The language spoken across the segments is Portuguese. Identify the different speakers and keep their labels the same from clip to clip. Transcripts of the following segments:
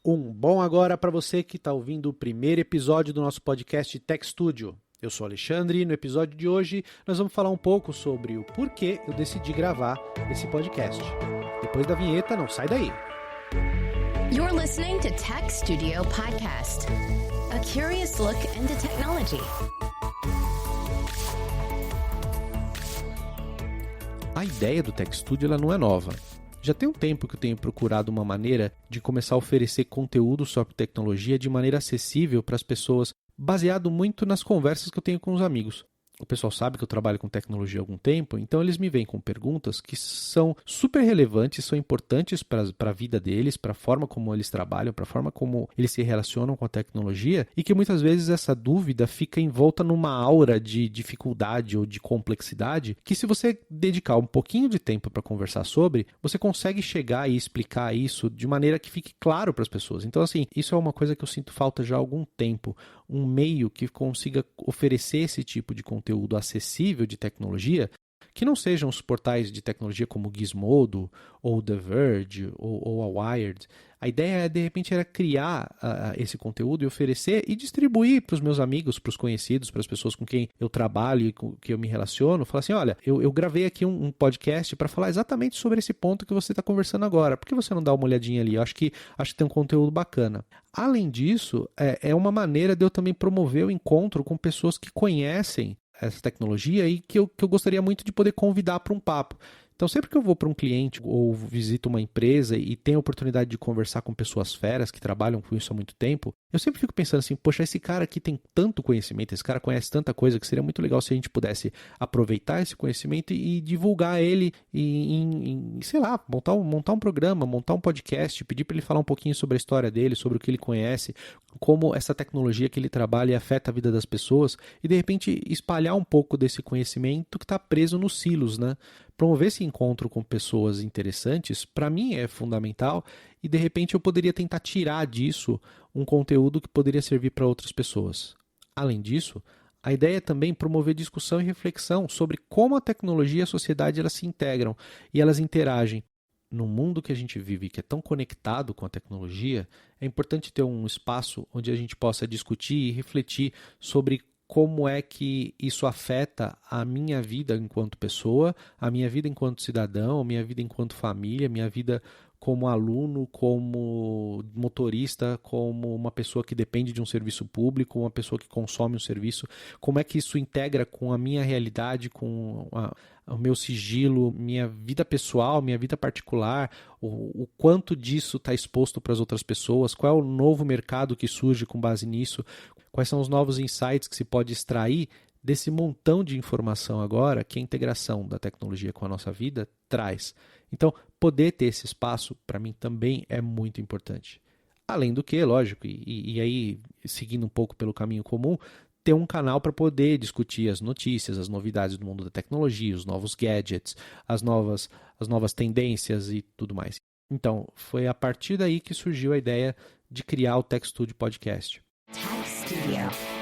Speaker 1: Um bom agora para você que está ouvindo o primeiro episódio do nosso podcast Tech Studio. Eu sou Alexandre e no episódio de hoje nós vamos falar um pouco sobre o porquê eu decidi gravar esse podcast. Depois da vinheta, não sai daí.
Speaker 2: You're listening to Tech Studio Podcast, a curious look into technology.
Speaker 1: A ideia do Tech Studio ela não é nova. Já tem um tempo que eu tenho procurado uma maneira de começar a oferecer conteúdo sobre tecnologia de maneira acessível para as pessoas, baseado muito nas conversas que eu tenho com os amigos. O pessoal sabe que eu trabalho com tecnologia há algum tempo, então eles me vêm com perguntas que são super relevantes, são importantes para a vida deles, para a forma como eles trabalham, para a forma como eles se relacionam com a tecnologia, e que muitas vezes essa dúvida fica envolta numa aura de dificuldade ou de complexidade, que se você dedicar um pouquinho de tempo para conversar sobre, você consegue chegar e explicar isso de maneira que fique claro para as pessoas. Então, assim, isso é uma coisa que eu sinto falta já há algum tempo, um meio que consiga oferecer esse tipo de conteúdo acessível de tecnologia, que não sejam os portais de tecnologia como o Gizmodo, ou The Verge, ou a Wired. A ideia, de repente, era criar esse conteúdo e oferecer e distribuir para os meus amigos, para os conhecidos, para as pessoas com quem eu trabalho e com quem eu me relaciono. Falar assim, olha, eu gravei aqui um podcast para falar exatamente sobre esse ponto que você está conversando agora. Por que você não dá uma olhadinha ali? Eu acho que tem um conteúdo bacana. Além disso, é uma maneira de eu também promover o encontro com pessoas que conhecem essa tecnologia e que eu gostaria muito de poder convidar para um papo. Então, sempre que eu vou para um cliente ou visito uma empresa e tenho a oportunidade de conversar com pessoas feras que trabalham com isso há muito tempo, eu sempre fico pensando assim, poxa, esse cara aqui tem tanto conhecimento, esse cara conhece tanta coisa que seria muito legal se a gente pudesse aproveitar esse conhecimento e divulgar ele em sei lá, montar um programa, montar um podcast, pedir para ele falar um pouquinho sobre a história dele, sobre o que ele conhece, como essa tecnologia que ele trabalha afeta a vida das pessoas e, de repente, espalhar um pouco desse conhecimento que está preso nos silos, né? Promover esse encontro com pessoas interessantes, para mim é fundamental e de repente eu poderia tentar tirar disso um conteúdo que poderia servir para outras pessoas. Além disso, a ideia é também promover discussão e reflexão sobre como a tecnologia e a sociedade elas se integram e elas interagem. No mundo que a gente vive, que é tão conectado com a tecnologia, é importante ter um espaço onde a gente possa discutir e refletir sobre como é que isso afeta a minha vida enquanto pessoa, a minha vida enquanto cidadão, a minha vida enquanto família, a minha vida como aluno, como motorista, como uma pessoa que depende de um serviço público, uma pessoa que consome um serviço, como é que isso integra com a minha realidade, com o meu sigilo, minha vida pessoal, minha vida particular, o quanto disso está exposto para as outras pessoas, qual é o novo mercado que surge com base nisso, quais são os novos insights que se pode extrair desse montão de informação agora que a integração da tecnologia com a nossa vida traz. Então, poder ter esse espaço, para mim, também é muito importante. Além do que, lógico, e aí, seguindo um pouco pelo caminho comum, ter um canal para poder discutir as notícias, as novidades do mundo da tecnologia, os novos gadgets, as novas tendências e tudo mais. Então, foi a partir daí que surgiu a ideia de criar o Tech Studio Podcast.
Speaker 2: Tech Studio.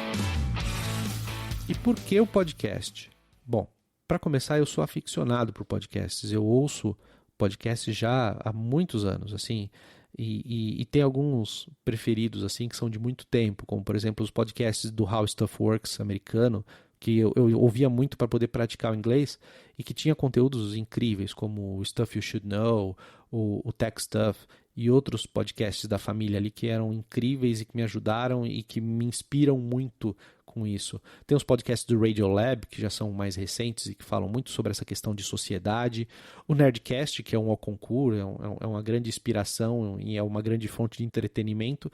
Speaker 1: E por que o podcast? Bom, para começar, eu sou aficionado por podcasts. Eu ouço podcasts já há muitos anos, assim, e tem alguns preferidos, assim, que são de muito tempo, como, por exemplo, os podcasts do How Stuff Works americano, que eu ouvia muito para poder praticar o inglês e que tinha conteúdos incríveis, como o Stuff You Should Know, o Tech Stuff e outros podcasts da família ali que eram incríveis e que me ajudaram e que me inspiram muito com isso. Tem os podcasts do Radiolab, que já são mais recentes e que falam muito sobre essa questão de sociedade. O Nerdcast, que é um ao concurso, é uma grande inspiração e é uma grande fonte de entretenimento.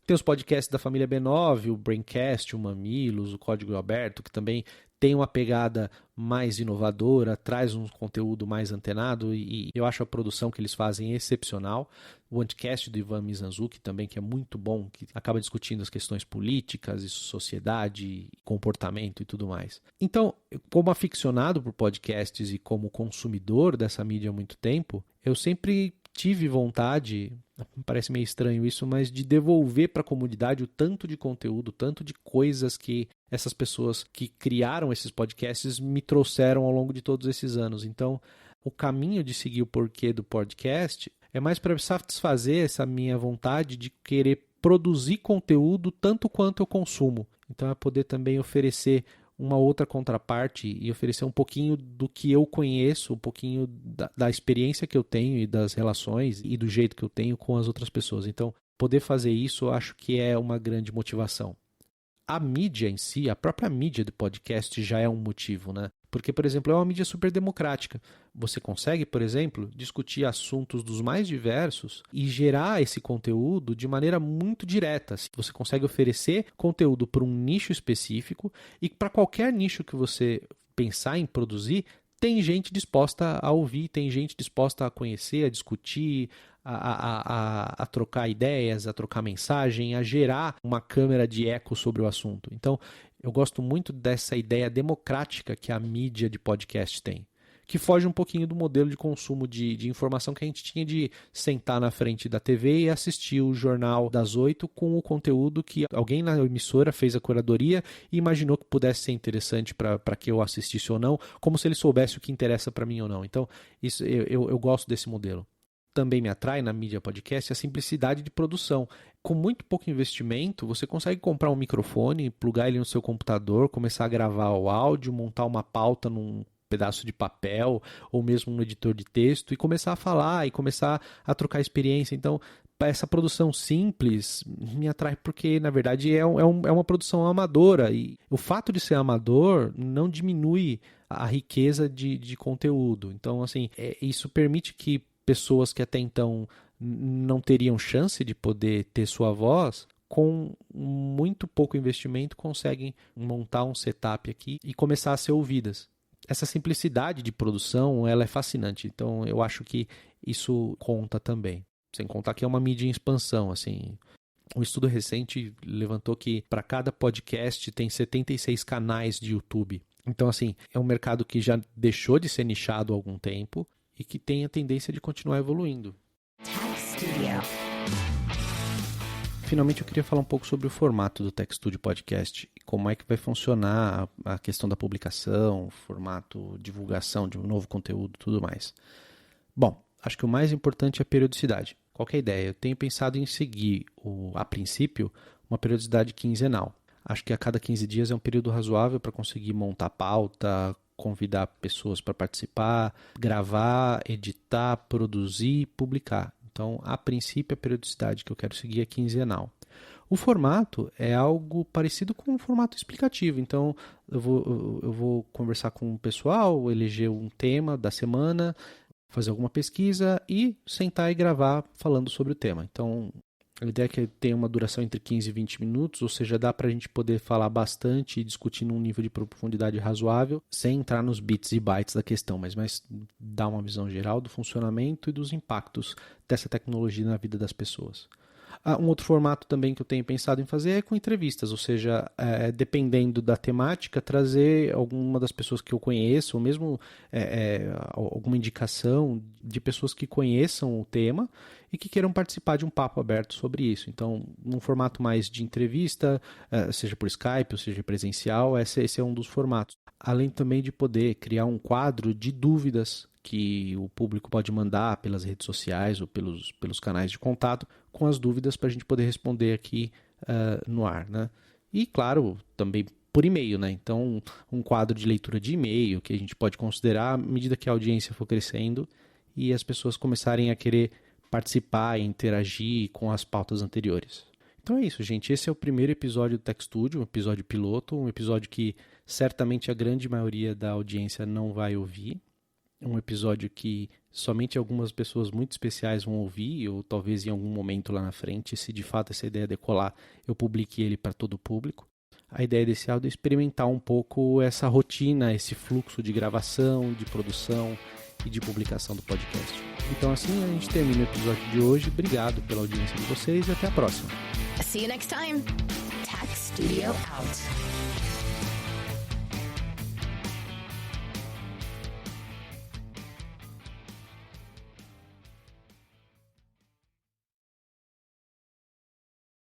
Speaker 1: Tem os podcasts da família B9, o Braincast, o Mamilos, o Código Aberto, que também tem uma pegada mais inovadora, traz um conteúdo mais antenado e eu acho a produção que eles fazem excepcional. O Anticast do Ivan Mizanzuki também, que é muito bom, que acaba discutindo as questões políticas e sociedade, comportamento e tudo mais. Então, como aficionado por podcasts e como consumidor dessa mídia há muito tempo, eu sempre tive vontade, parece meio estranho isso, mas de devolver para a comunidade o tanto de conteúdo, o tanto de coisas que essas pessoas que criaram esses podcasts me trouxeram ao longo de todos esses anos. Então, o caminho de seguir o porquê do podcast é mais para satisfazer essa minha vontade de querer produzir conteúdo tanto quanto eu consumo. Então é poder também oferecer uma outra contraparte e oferecer um pouquinho do que eu conheço, um pouquinho da experiência que eu tenho e das relações e do jeito que eu tenho com as outras pessoas. Então, poder fazer isso eu acho que é uma grande motivação. A mídia em si, a própria mídia do podcast já é um motivo, né? Porque, por exemplo, é uma mídia super democrática. Você consegue, por exemplo, discutir assuntos dos mais diversos e gerar esse conteúdo de maneira muito direta. Você consegue oferecer conteúdo para um nicho específico e para qualquer nicho que você pensar em produzir, tem gente disposta a ouvir, tem gente disposta a conhecer, a discutir, a trocar ideias, a trocar mensagem, a gerar uma câmara de eco sobre o assunto. Então, eu gosto muito dessa ideia democrática que a mídia de podcast tem, que foge um pouquinho do modelo de consumo de informação que a gente tinha de sentar na frente da TV e assistir o Jornal das 8 com o conteúdo que alguém na emissora fez a curadoria e imaginou que pudesse ser interessante para que eu assistisse ou não, como se ele soubesse o que interessa para mim ou não. Então, isso, eu gosto desse modelo. Também me atrai na mídia podcast a simplicidade de produção. Com muito pouco investimento, você consegue comprar um microfone, plugar ele no seu computador, começar a gravar o áudio, montar uma pauta num pedaço de papel ou mesmo um editor de texto e começar a falar e começar a trocar experiência. Então, essa produção simples me atrai porque, na verdade, é uma produção amadora e o fato de ser amador não diminui a riqueza de conteúdo. Então, assim, isso permite que pessoas que até então não teriam chance de poder ter sua voz, com muito pouco investimento, conseguem montar um setup aqui e começar a ser ouvidas. Essa simplicidade de produção, ela é fascinante. Então, eu acho que isso conta também. Sem contar que é uma mídia em expansão. Assim, um estudo recente levantou que para cada podcast tem 76 canais de YouTube. Então, assim, é um mercado que já deixou de ser nichado há algum tempo e que tem a tendência de continuar evoluindo.
Speaker 2: Tech Studio.
Speaker 1: Finalmente eu queria falar um pouco sobre o formato do Tech Studio Podcast e como é que vai funcionar a questão da publicação, formato, divulgação de um novo conteúdo e tudo mais. Bom, acho que o mais importante é a periodicidade. Qual que é a ideia? Eu tenho pensado em seguir, a princípio, uma periodicidade quinzenal. Acho que a cada 15 dias é um período razoável para conseguir montar pauta, convidar pessoas para participar, gravar, editar, produzir e publicar. Então, a princípio, a periodicidade que eu quero seguir é quinzenal. O formato é algo parecido com um formato explicativo. Então, eu vou conversar com o pessoal, eleger um tema da semana, fazer alguma pesquisa e sentar e gravar falando sobre o tema. Então, a ideia é que tenha uma duração entre 15 e 20 minutos, ou seja, dá para a gente poder falar bastante e discutir num nível de profundidade razoável, sem entrar nos bits e bytes da questão, mas dar uma visão geral do funcionamento e dos impactos dessa tecnologia na vida das pessoas. Um outro formato também que eu tenho pensado em fazer é com entrevistas, ou seja, dependendo da temática, trazer alguma das pessoas que eu conheço, ou mesmo alguma indicação de pessoas que conheçam o tema e que queiram participar de um papo aberto sobre isso. Então, num formato mais de entrevista, seja por Skype ou seja presencial, esse é um dos formatos. Além também de poder criar um quadro de dúvidas que o público pode mandar pelas redes sociais ou pelos canais de contato, com as dúvidas para a gente poder responder aqui no ar, né? E, claro, também por e-mail, né? Então, um quadro de leitura de e-mail que a gente pode considerar à medida que a audiência for crescendo e as pessoas começarem a querer participar e interagir com as pautas anteriores. Então é isso, gente. Esse é o primeiro episódio do Tech Studio, um episódio piloto, um episódio que certamente a grande maioria da audiência não vai ouvir. Um episódio que somente algumas pessoas muito especiais vão ouvir, ou talvez em algum momento lá na frente, se de fato essa ideia decolar, eu publique ele para todo o público. A ideia desse áudio é experimentar um pouco essa rotina, esse fluxo de gravação, de produção e de publicação do podcast. Então assim a gente termina o episódio de hoje. Obrigado pela audiência de vocês e até a próxima.
Speaker 2: See you next time. Tech Studio out.